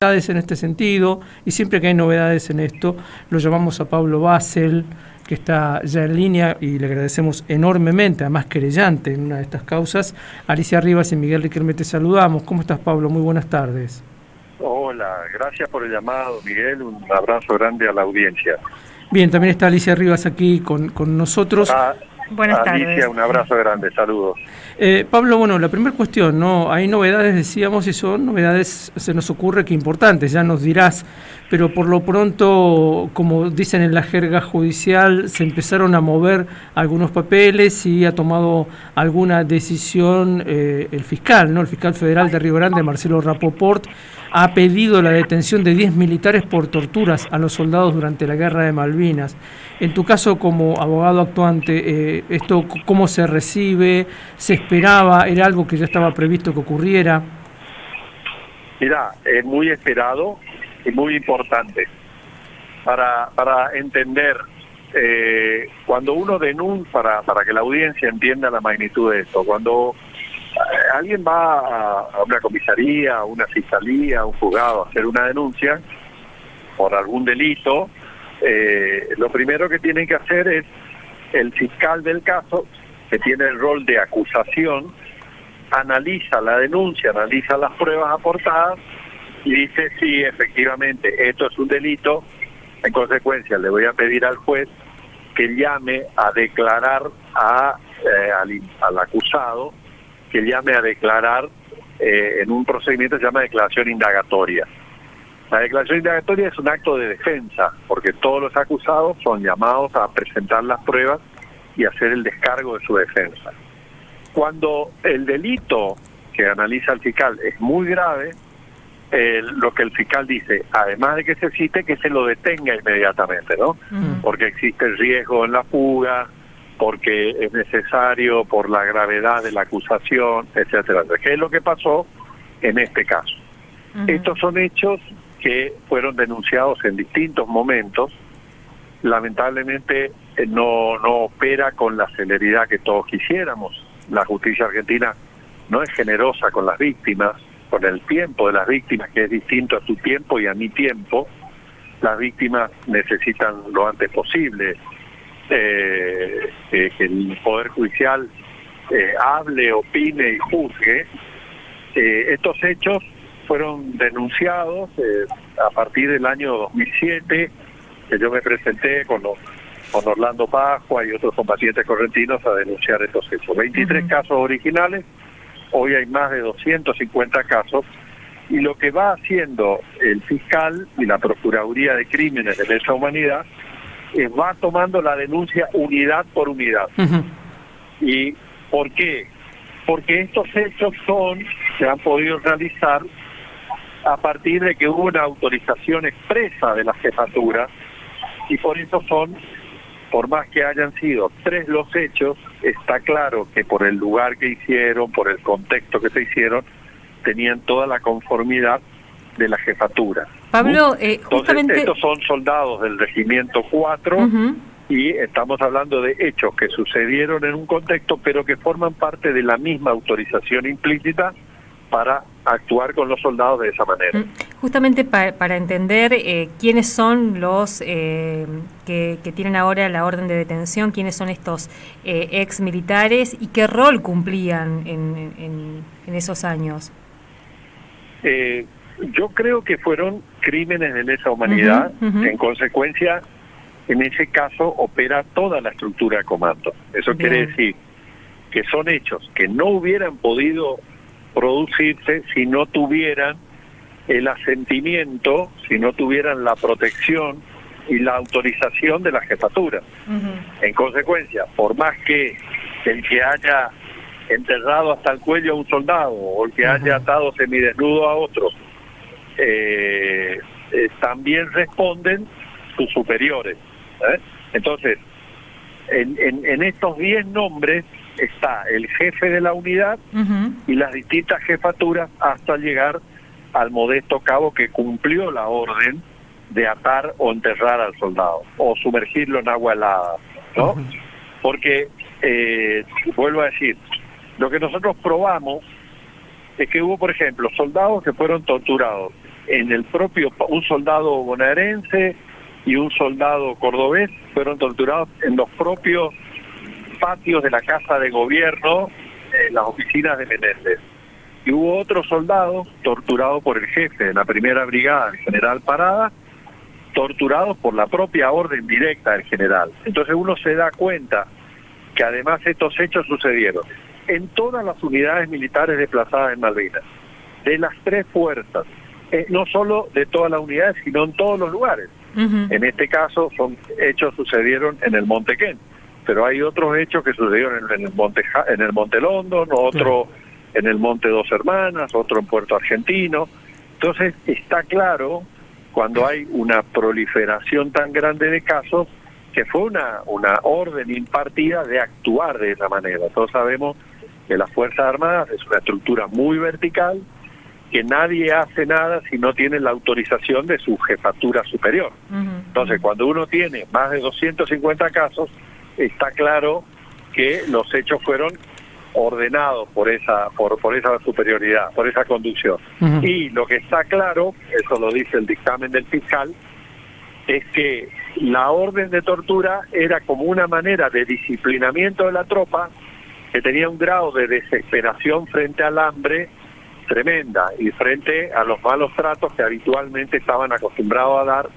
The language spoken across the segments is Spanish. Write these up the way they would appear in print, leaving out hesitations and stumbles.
En este sentido, y siempre que hay novedades en esto, lo llamamos a Pablo Basel, que está ya en línea y le agradecemos enormemente, además querellante en una de estas causas. Alicia Rivas y Miguel Riquelme te saludamos. ¿Cómo estás, Pablo? Muy buenas tardes. Hola, gracias por el llamado, Miguel. Un abrazo grande a la audiencia. Bien, también está Alicia Rivas aquí con nosotros. Buenas tardes. Alicia, un abrazo grande, saludos. Pablo, bueno, la primera cuestión, ¿no? Hay novedades, decíamos, y son novedades, se nos ocurre que importantes, ya nos dirás, pero por lo pronto, como dicen en la jerga judicial, se empezaron a mover algunos papeles y ha tomado alguna decisión el fiscal, ¿no? El fiscal federal de Río Grande, Marcelo Rapoport, ha pedido la detención de 10 militares por torturas a los soldados durante la Guerra de Malvinas. En tu caso, como abogado actuante, ¿esto cómo se recibe? ¿Se esperaba? ¿Era algo que ya estaba previsto que ocurriera? Mirá, es muy esperado y muy importante para entender cuando uno denuncia, para que la audiencia entienda la magnitud de esto. Cuando alguien va a una comisaría, a una fiscalía, a un juzgado a hacer una denuncia por algún delito, lo primero que tienen que hacer es el fiscal del caso, que tiene el rol de acusación, analiza la denuncia, analiza las pruebas aportadas y dice, sí, efectivamente, esto es un delito. En consecuencia, le voy a pedir al juez que llame a declarar al acusado, que llame a declarar en un procedimiento que se llama declaración indagatoria. La declaración indagatoria es un acto de defensa, porque todos los acusados son llamados a presentar las pruebas y hacer el descargo de su defensa. Cuando el delito que analiza el fiscal es muy grave, lo que el fiscal dice, además de que se cite, que se lo detenga inmediatamente, ¿no? Porque existe riesgo en la fuga, porque es necesario por la gravedad de la acusación, etcétera. ¿Qué es lo que pasó en este caso? Estos son hechos que fueron denunciados en distintos momentos. Lamentablemente no opera con la celeridad que todos quisiéramos. La justicia argentina no es generosa con las víctimas, con el tiempo de las víctimas, que es distinto a tu tiempo y a mi tiempo. Las víctimas necesitan lo antes posible que el Poder Judicial hable, opine y juzgue. Estos hechos fueron denunciados a partir del año 2007, que yo me presenté con Orlando Pascua y otros combatientes correntinos a denunciar estos hechos. 23 casos originales, hoy hay más de 250 casos, y lo que va haciendo el fiscal y la Procuraduría de Crímenes de Lesa Humanidad es va tomando la denuncia unidad por unidad. ¿Y por qué? Porque estos hechos se han podido realizar a partir de que hubo una autorización expresa de la jefatura, y por eso por más que hayan sido 3 los hechos, está claro que por el lugar que hicieron, por el contexto que se hicieron, tenían toda la conformidad de la jefatura. Pablo, Entonces, estos son soldados del Regimiento 4, y estamos hablando de hechos que sucedieron en un contexto, pero que forman parte de la misma autorización implícita para actuar con los soldados de esa manera. Justamente para entender quiénes son los que tienen ahora la orden de detención, quiénes son estos ex militares y qué rol cumplían en esos años. Yo creo que fueron crímenes de lesa humanidad. En consecuencia, en ese caso opera toda la estructura de comando. Eso quiere decir que son hechos que no hubieran podido producirse si no tuvieran el asentimiento, si no tuvieran la protección y la autorización de la jefatura. En consecuencia, por más que el que haya enterrado hasta el cuello a un soldado o el que haya atado semidesnudo a otro, también responden sus superiores. Entonces, en estos 10 nombres está el jefe de la unidad y las distintas jefaturas hasta llegar al modesto cabo que cumplió la orden de atar o enterrar al soldado o sumergirlo en agua helada, ¿no? Porque, vuelvo a decir, lo que nosotros probamos es que hubo, por ejemplo, soldados que fueron torturados en el propio, un soldado bonaerense y un soldado cordobés fueron torturados en los propios patios de la Casa de Gobierno, en las oficinas de Menéndez. Y hubo otro soldado torturado por el jefe de la primera brigada, el general Parada, torturados por la propia orden directa del general. Entonces uno se da cuenta que además estos hechos sucedieron en todas las unidades militares desplazadas en Malvinas, de las tres fuerzas, no solo de todas las unidades, sino en todos los lugares. En este caso, hechos sucedieron en el Monte Quén, pero hay otros hechos que sucedieron en el Monte London, otro en el Monte Dos Hermanas, otro en Puerto Argentino. Entonces está claro, cuando hay una proliferación tan grande de casos, que fue una orden impartida de actuar de esa manera. Todos sabemos que las Fuerzas Armadas es una estructura muy vertical, que nadie hace nada si no tiene la autorización de su jefatura superior. Entonces, cuando uno tiene más de 250 casos, está claro que los hechos fueron ordenados por esa superioridad, por esa conducción. Y lo que está claro, eso lo dice el dictamen del fiscal, es que la orden de tortura era como una manera de disciplinamiento de la tropa que tenía un grado de desesperación frente al hambre tremenda y frente a los malos tratos que habitualmente estaban acostumbrados a dar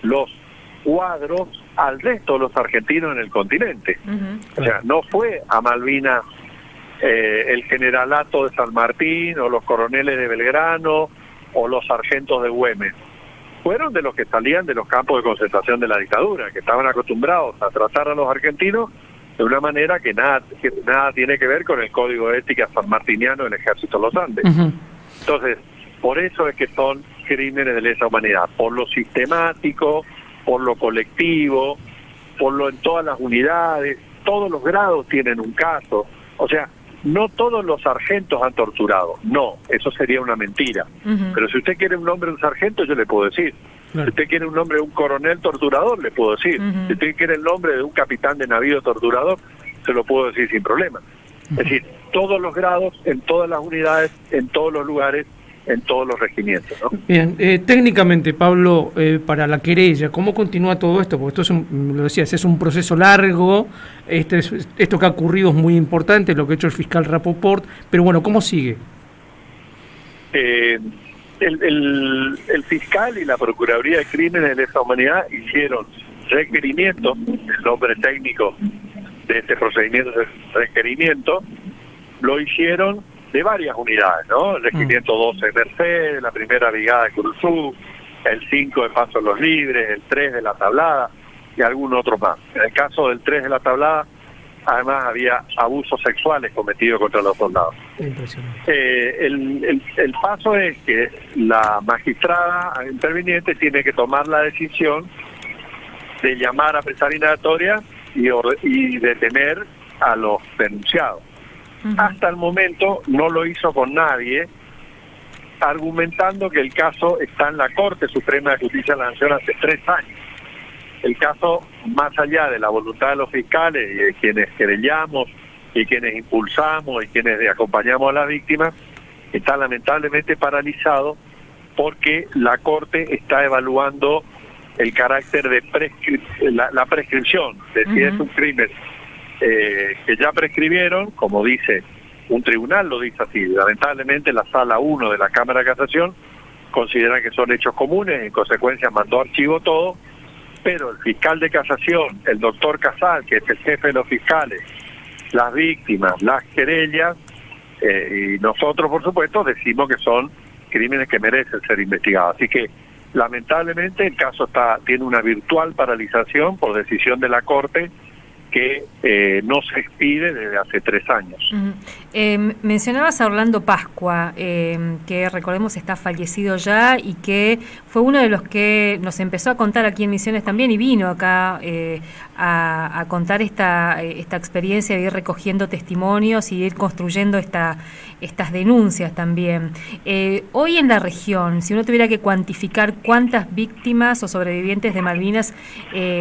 los cuadros al resto de los argentinos en el continente. O sea, no fue a Malvinas el generalato de San Martín o los coroneles de Belgrano o los sargentos de Güemes. Fueron de los que salían de los campos de concentración de la dictadura, que estaban acostumbrados a tratar a los argentinos de una manera que nada tiene que ver con el código de ética sanmartiniano del Ejército de los Andes. Entonces, por eso es que son crímenes de lesa humanidad, por lo sistemático, por lo colectivo, por lo en todas las unidades, todos los grados tienen un caso. O sea, no todos los sargentos han torturado, no, eso sería una mentira. Pero si usted quiere un nombre de un sargento, yo le puedo decir. Si usted quiere un nombre de un coronel torturador, le puedo decir. Si usted quiere el nombre de un capitán de navío torturador, se lo puedo decir sin problema. Es decir, todos los grados, en todas las unidades, en todos los lugares, en todos los regimientos, ¿no? Bien, técnicamente, Pablo, para la querella, ¿cómo continúa todo esto? Porque esto lo decías, es un proceso largo, esto que ha ocurrido es muy importante, lo que ha hecho el fiscal Rapoport, pero bueno, ¿cómo sigue? El fiscal y la Procuraduría de Crímenes de Lesa Humanidad hicieron requerimientos, el nombre técnico de este procedimiento es requerimiento, lo hicieron de varias unidades, ¿no? El regimiento 12 de Mercedes, la primera brigada de Curuzú, el 5 de Paso de los Libres, el 3 de La Tablada y algún otro más. En el caso del 3 de La Tablada, además había abusos sexuales cometidos contra los soldados. El paso es que la magistrada interviniente tiene que tomar la decisión de llamar a presa indagatoria y detener a los denunciados. Hasta el momento no lo hizo con nadie, argumentando que el caso está en la Corte Suprema de Justicia de la Nación hace 3 años. El caso, más allá de la voluntad de los fiscales y de quienes querellamos y quienes impulsamos y quienes acompañamos a las víctimas, está lamentablemente paralizado porque la Corte está evaluando el carácter de la prescripción, de si es un crimen que ya prescribieron, como dice un tribunal, lo dice así. Lamentablemente la Sala 1 de la Cámara de Casación considera que son hechos comunes, en consecuencia mandó archivo todo, pero el fiscal de casación, el doctor Casal, que es el jefe de los fiscales, las víctimas, las querellas, y nosotros, por supuesto, decimos que son crímenes que merecen ser investigados. Así que, lamentablemente, el caso tiene una virtual paralización por decisión de la Corte, que no se expide desde hace 3 años. Mencionabas a Orlando Pascua, que recordemos está fallecido ya y que fue uno de los que nos empezó a contar aquí en Misiones también y vino acá a contar esta experiencia de ir recogiendo testimonios y de ir construyendo estas denuncias también. Hoy en la región, si uno tuviera que cuantificar cuántas víctimas o sobrevivientes de Malvinas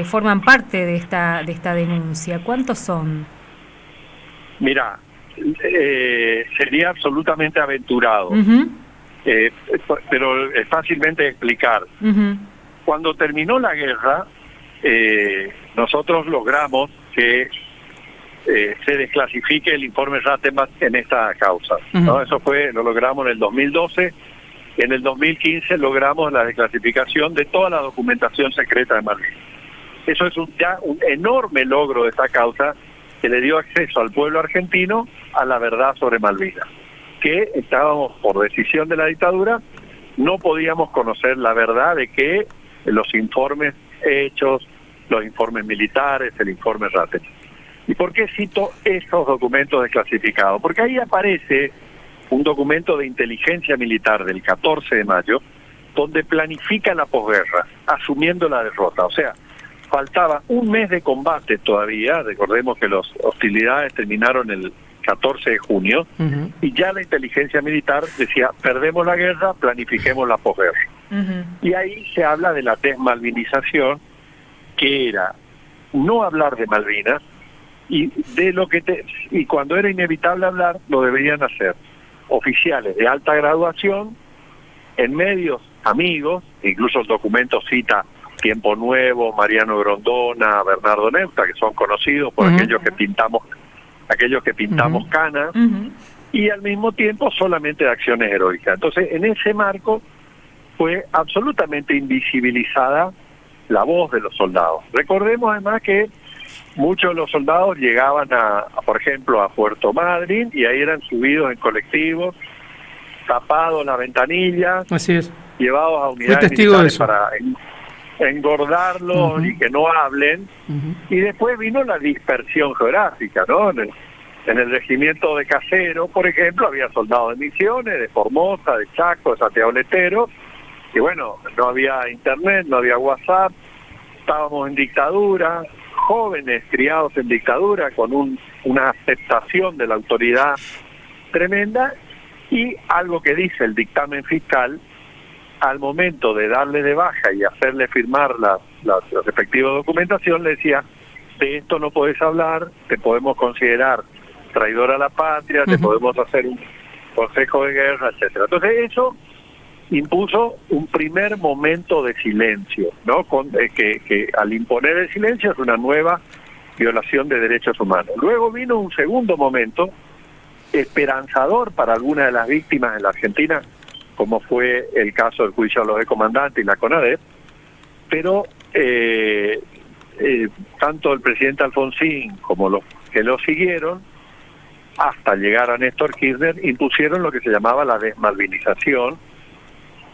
forman parte de esta denuncia, ¿cuántos son? Mira, sería absolutamente aventurado pero es fácilmente explicar. Cuando terminó la guerra, nosotros logramos que se desclasifique el informe Rattenbach en esta causa, ¿no? Eso lo logramos en el 2012. En el 2015 logramos la desclasificación de toda la documentación secreta de Malvinas. Eso es ya un enorme logro de esta causa que le dio acceso al pueblo argentino a la verdad sobre Malvinas, que estábamos, por decisión de la dictadura, no podíamos conocer la verdad de que los informes hechos, los informes militares, el informe Rattenbach. ¿Y por qué cito esos documentos desclasificados? Porque ahí aparece un documento de inteligencia militar del 14 de mayo, donde planifica la posguerra, asumiendo la derrota. O sea, faltaba un mes de combate todavía, recordemos que las hostilidades terminaron el 14 de junio, y ya la inteligencia militar decía, perdemos la guerra, planifiquemos la posguerra. Y ahí se habla de la desmalvinización, que era no hablar de Malvinas, y de lo que y cuando era inevitable hablar, lo deberían hacer oficiales de alta graduación, en medios amigos, incluso el documento cita Tiempo Nuevo, Mariano Grondona, Bernardo Neusta, que son conocidos por aquellos que pintamos canas, y al mismo tiempo solamente de acciones heroicas. Entonces, en ese marco fue absolutamente invisibilizada la voz de los soldados. Recordemos además que muchos de los soldados llegaban por ejemplo, a Puerto Madryn, y ahí eran subidos en colectivos, tapados las ventanillas, así es, llevados a unidades militares para engordarlos y que no hablen. Y después vino la dispersión geográfica, ¿no? En el regimiento de Casero, por ejemplo, había soldados de Misiones, de Formosa, de Chaco, de Santiago del Estero, y bueno, no había internet, no había WhatsApp, estábamos en dictadura, jóvenes criados en dictadura, con una aceptación de la autoridad tremenda, y algo que dice el dictamen fiscal, al momento de darle de baja y hacerle firmar la respectiva documentación, le decía, de esto no podés hablar, te podemos considerar traidor a la patria, te podemos hacer un consejo de guerra, etcétera. Entonces eso impuso un primer momento de silencio, ¿no? Que al imponer el silencio es una nueva violación de derechos humanos. Luego vino un segundo momento esperanzador para algunas de las víctimas en la Argentina, como fue el caso del juicio a los excomandantes y la CONADEP, pero tanto el presidente Alfonsín como los que lo siguieron, hasta llegar a Néstor Kirchner, impusieron lo que se llamaba la desmalvinización,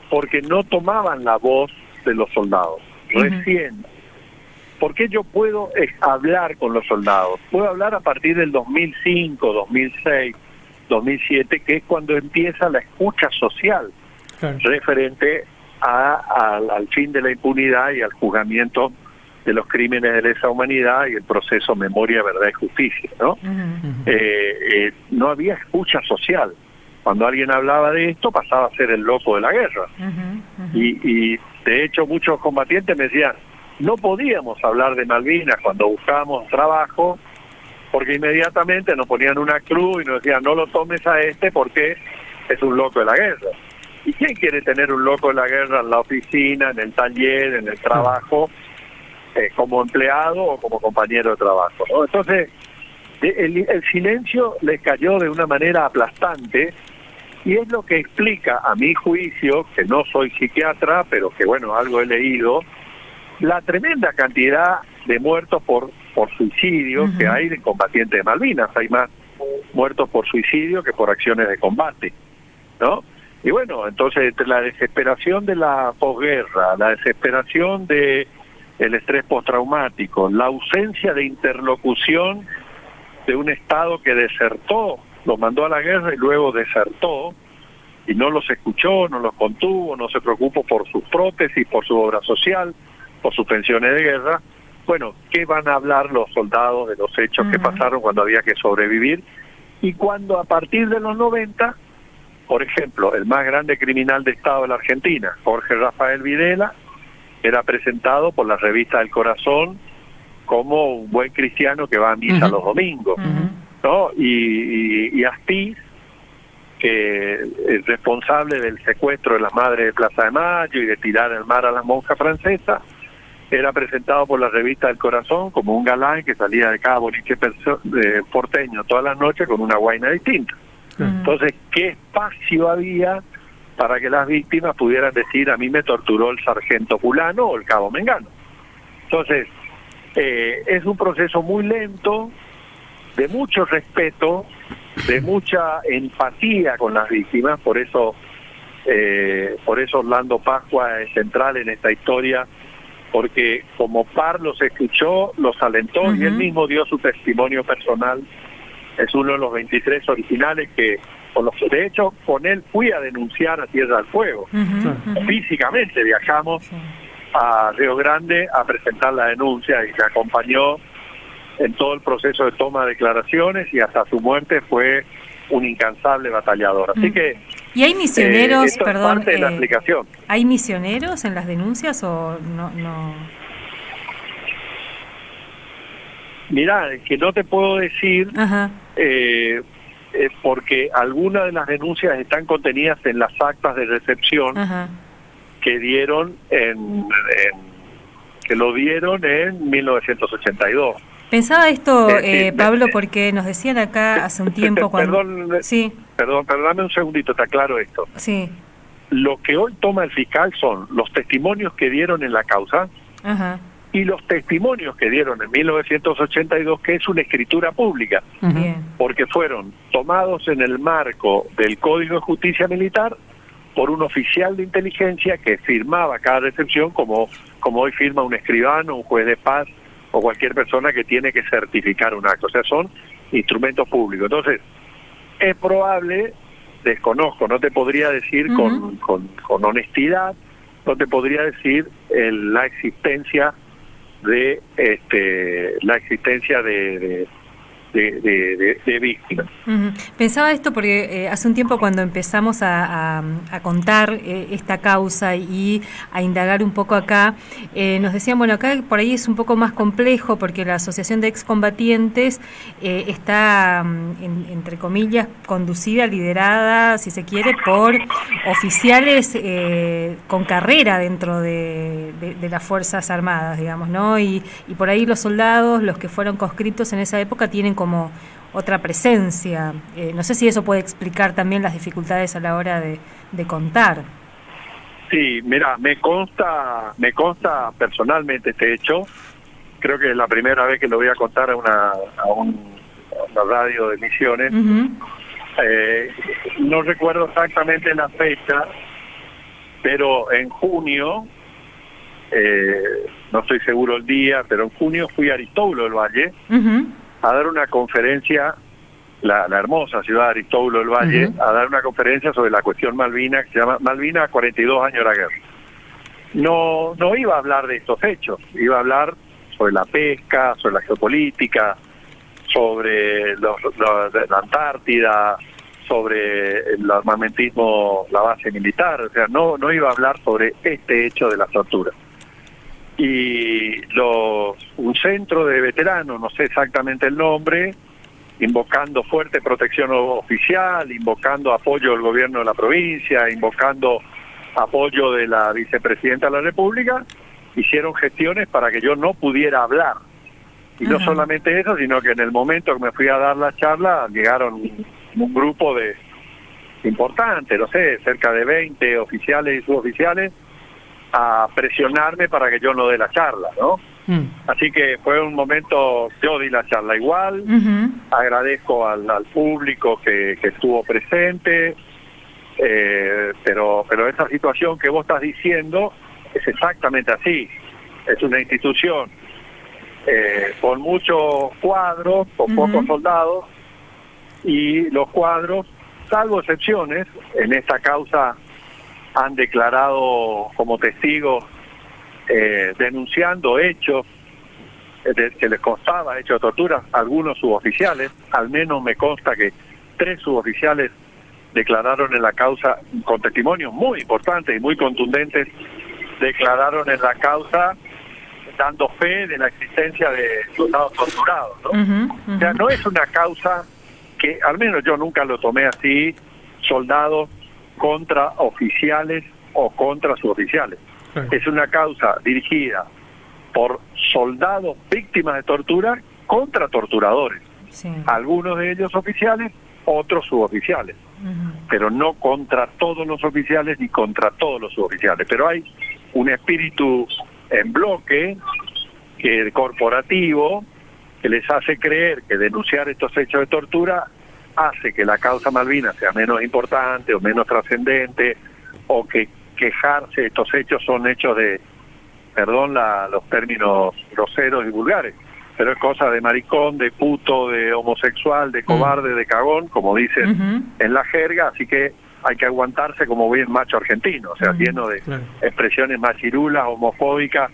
porque no tomaban la voz de los soldados. Recién, ¿por qué yo puedo hablar con los soldados? Puedo hablar a partir del 2005, 2006, 2007, que es cuando empieza la escucha social, referente al fin de la impunidad y al juzgamiento de los crímenes de lesa humanidad y el proceso Memoria, Verdad y Justicia, ¿no? No había escucha social. Cuando alguien hablaba de esto, pasaba a ser el loco de la guerra. Y de hecho muchos combatientes me decían, no podíamos hablar de Malvinas cuando buscábamos trabajo, porque inmediatamente nos ponían una cruz y nos decían, no lo tomes a este porque es un loco de la guerra. ¿Y quién quiere tener un loco de la guerra en la oficina, en el taller, en el trabajo, como empleado o como compañero de trabajo, ¿no? Entonces, el silencio les cayó de una manera aplastante, y es lo que explica, a mi juicio, que no soy psiquiatra, pero que bueno, algo he leído, la tremenda cantidad de muertos por suicidio que hay de combatientes de Malvinas. Hay más muertos por suicidio que por acciones de combate, ¿no? Y bueno, entonces la desesperación de la posguerra, la desesperación de el estrés postraumático, la ausencia de interlocución de un Estado que desertó, los mandó a la guerra y luego desertó, y no los escuchó, no los contuvo, no se preocupó por sus prótesis, por su obra social, por sus pensiones de guerra. Bueno, ¿qué van a hablar los soldados de los hechos que pasaron cuando había que sobrevivir? Y cuando a partir de los 90, por ejemplo, el más grande criminal de Estado de la Argentina, Jorge Rafael Videla, era presentado por la revista El Corazón como un buen cristiano que va a misa los domingos, ¿no? Y Astiz que es responsable del secuestro de las madres de Plaza de Mayo y de tirar al mar a las monjas francesas, era presentado por la revista El Corazón como un galán que salía de cada boliche porteño todas las noches con una guaina distinta. Entonces, ¿qué espacio había para que las víctimas pudieran decir: a mí me torturó el sargento fulano o el cabo mengano? Entonces, es un proceso muy lento, de mucho respeto, de mucha empatía con las víctimas. Por eso Orlando Pascua es central en esta historia, porque como par los escuchó, los alentó, y él mismo dio su testimonio personal. Es uno de los 23 originales que, de hecho, con él fui a denunciar a Tierra del Fuego. Físicamente viajamos a Río Grande a presentar la denuncia, y se acompañó en todo el proceso de toma de declaraciones, y hasta su muerte fue un incansable batallador. Así que... ¿Y hay misioneros, esto es parte de la explicación. ¿Hay misioneros en las denuncias o no? Mirá, que no te puedo decir, porque algunas de las denuncias están contenidas en las actas de recepción que dieron que lo dieron en 1982. Pensaba esto, Pablo, porque nos decían acá hace un tiempo cuando... Perdón, dame un segundito, te aclaro esto. Sí. Lo que hoy toma el fiscal son los testimonios que dieron en la causa y los testimonios que dieron en 1982, que es una escritura pública, porque fueron tomados en el marco del Código de Justicia Militar por un oficial de inteligencia que firmaba cada recepción, como hoy firma un escribano, un juez de paz o cualquier persona que tiene que certificar un acto. O sea, son instrumentos públicos. Entonces, es probable, desconozco, no te podría decir con honestidad, no te podría decir la existencia de víctimas. Pensaba esto porque hace un tiempo, cuando empezamos a contar esta causa y a indagar un poco acá, nos decían, bueno, acá por ahí es un poco más complejo porque la Asociación de Excombatientes está, entre comillas, conducida, liderada, si se quiere, por oficiales con carrera dentro de las Fuerzas Armadas, digamos, ¿no? Y por ahí los soldados, los que fueron conscriptos en esa época, tienen como otra presencia. No sé si eso puede explicar también las dificultades a la hora de contar. Sí, mira, me consta personalmente este hecho. Creo que es la primera vez que lo voy a contar a una radio de Misiones. No recuerdo exactamente la fecha, pero en junio, no estoy seguro el día, pero en junio fui a Aristóbulo del Valle a dar una conferencia, la hermosa ciudad de Aristóbulo del Valle, a dar una conferencia sobre la cuestión Malvinas, que se llama Malvinas, 42 años de la guerra. No iba a hablar de estos hechos, iba a hablar sobre la pesca, sobre la geopolítica, sobre la Antártida, sobre el armamentismo, la base militar. O sea, no iba a hablar sobre este hecho de la tortura. Y un centro de veteranos, no sé exactamente el nombre, invocando fuerte protección oficial, invocando apoyo del gobierno de la provincia, invocando apoyo de la vicepresidenta de la República, hicieron gestiones para que yo no pudiera hablar. Y no solamente eso, sino que en el momento que me fui a dar la charla, llegaron un grupo importante, no sé, cerca de 20 oficiales y suboficiales, a presionarme para que yo no dé la charla, ¿no? Así que fue un momento, yo di la charla igual, agradezco al público que estuvo presente, pero esa situación que vos estás diciendo es exactamente así. Es una institución con muchos cuadros, con pocos soldados, y los cuadros, salvo excepciones, en esta causa han declarado como testigos denunciando hechos que les constaba, hechos de tortura, algunos suboficiales. Al menos me consta que 3 suboficiales declararon en la causa, con testimonios muy importantes y muy contundentes, declararon en la causa dando fe de la existencia de soldados torturados, ¿no? O sea, no es una causa que, al menos yo nunca lo tomé así, soldados contra oficiales o contra suboficiales. Claro. Es una causa dirigida por soldados víctimas de tortura contra torturadores. Sí. Algunos de ellos oficiales, otros suboficiales. Pero no contra todos los oficiales ni contra todos los suboficiales. Pero hay un espíritu en bloque, que corporativo, que les hace creer que denunciar estos hechos de tortura hace que la causa Malvinas sea menos importante o menos trascendente, o que quejarse de estos hechos son hechos de, perdón los términos groseros y vulgares, pero es cosa de maricón, de puto, de homosexual, de cobarde, de cagón, como dicen en la jerga, así que hay que aguantarse como bien macho argentino, o sea, lleno de expresiones machirulas, homofóbicas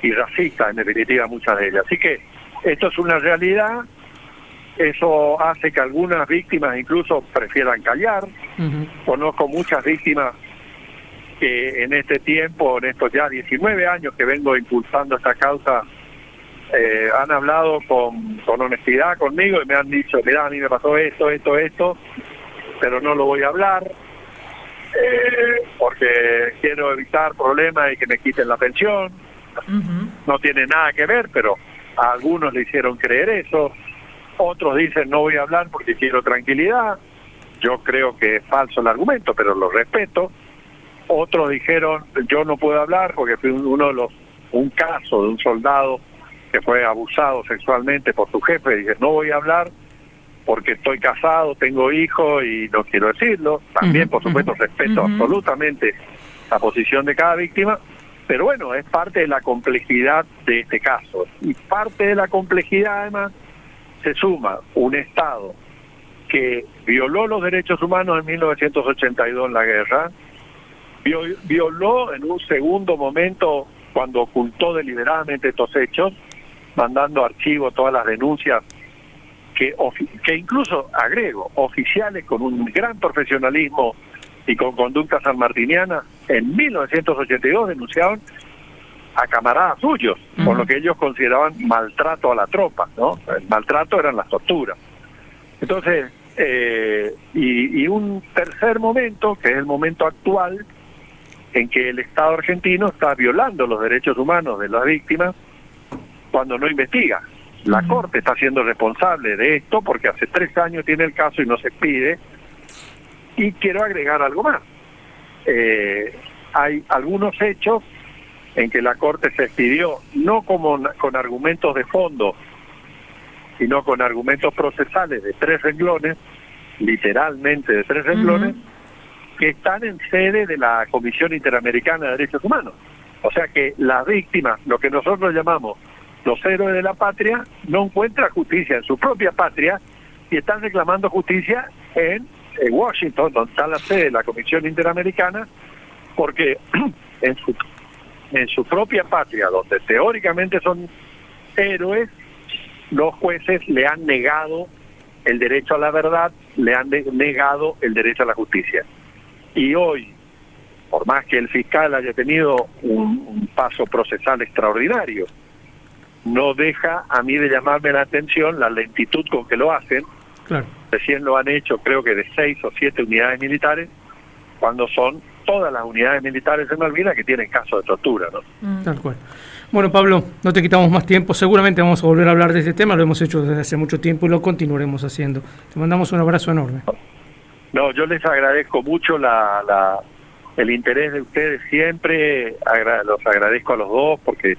y racistas, en definitiva, muchas de ellas. Así que esto es una realidad, eso hace que algunas víctimas incluso prefieran callar. Conozco muchas víctimas que en este tiempo, en estos ya 19 años que vengo impulsando esta causa, han hablado con honestidad conmigo y me han dicho, mirá, a mí me pasó esto, pero no lo voy a hablar porque quiero evitar problemas y que me quiten la pensión. No tiene nada que ver, pero a algunos le hicieron creer eso. Otros dicen, no voy a hablar porque quiero tranquilidad. Yo creo que es falso el argumento, pero lo respeto. Otros dijeron, yo no puedo hablar porque fui un caso de un soldado que fue abusado sexualmente por su jefe. Dije, no voy a hablar porque estoy casado, tengo hijos y no quiero decirlo. También, por supuesto, respeto absolutamente la posición de cada víctima, pero bueno, es parte de la complejidad de este caso. Y parte de la complejidad, además, se suma un Estado que violó los derechos humanos en 1982 en la guerra, violó en un segundo momento cuando ocultó deliberadamente estos hechos, mandando archivo todas las denuncias que incluso, agrego, oficiales con un gran profesionalismo y con conducta sanmartiniana, en 1982 denunciaron a camaradas suyos, por lo que ellos consideraban maltrato a la tropa, ¿no? El maltrato eran las torturas. Entonces, y un tercer momento, que es el momento actual, en que el Estado argentino está violando los derechos humanos de las víctimas cuando no investiga. La Corte está siendo responsable de esto porque hace 3 años tiene el caso y no se expide. Y quiero agregar algo más. Hay algunos hechos en que la Corte se expidió, no como con argumentos de fondo, sino con argumentos procesales de 3 renglones, literalmente de 3 renglones, que están en sede de la Comisión Interamericana de Derechos Humanos. O sea que las víctimas, lo que nosotros llamamos los héroes de la patria, no encuentran justicia en su propia patria y están reclamando justicia en Washington, donde está la sede de la Comisión Interamericana, porque en su propia patria, donde teóricamente son héroes, los jueces le han negado el derecho a la verdad, le han negado el derecho a la justicia. Y hoy, por más que el fiscal haya tenido un paso procesal extraordinario, no deja a mí de llamarme la atención la lentitud con que lo hacen. Claro. Recién lo han hecho, creo que de 6 o 7 unidades militares, cuando son todas las unidades militares en Malvinas que tienen casos de tortura, ¿no? Tal cual. Bueno, Pablo, no te quitamos más tiempo. Seguramente vamos a volver a hablar de este tema. Lo hemos hecho desde hace mucho tiempo y lo continuaremos haciendo. Te mandamos un abrazo enorme. No, yo les agradezco mucho el interés de ustedes siempre. Los agradezco a los dos porque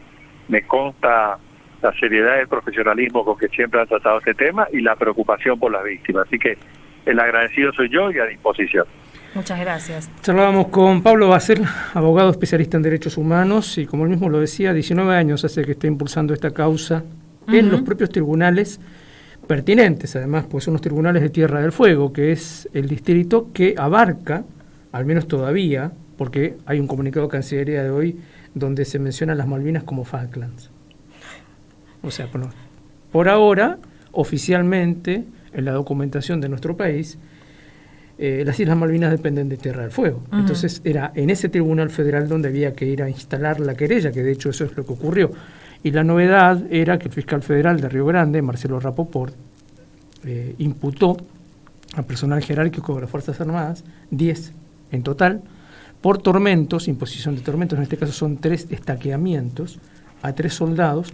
me consta la seriedad y el profesionalismo con que siempre han tratado este tema y la preocupación por las víctimas. Así que el agradecido soy yo y a disposición. Muchas gracias. Charlábamos con Pablo Basel, abogado especialista en derechos humanos, y como él mismo lo decía, 19 años hace que está impulsando esta causa en los propios tribunales pertinentes, además, pues son los tribunales de Tierra del Fuego, que es el distrito que abarca, al menos todavía, porque hay un comunicado de Cancillería de hoy donde se mencionan las Malvinas como Falklands. O sea, por ahora, oficialmente, en la documentación de nuestro país, las Islas Malvinas dependen de Tierra del Fuego. Entonces era en ese tribunal federal donde había que ir a instalar la querella, que de hecho eso es lo que ocurrió. Y la novedad era que el fiscal federal de Río Grande, Marcelo Rapoport, imputó a personal jerárquico de las Fuerzas Armadas, 10 en total, por tormentos, imposición de tormentos, en este caso son 3 estaqueamientos a 3 soldados,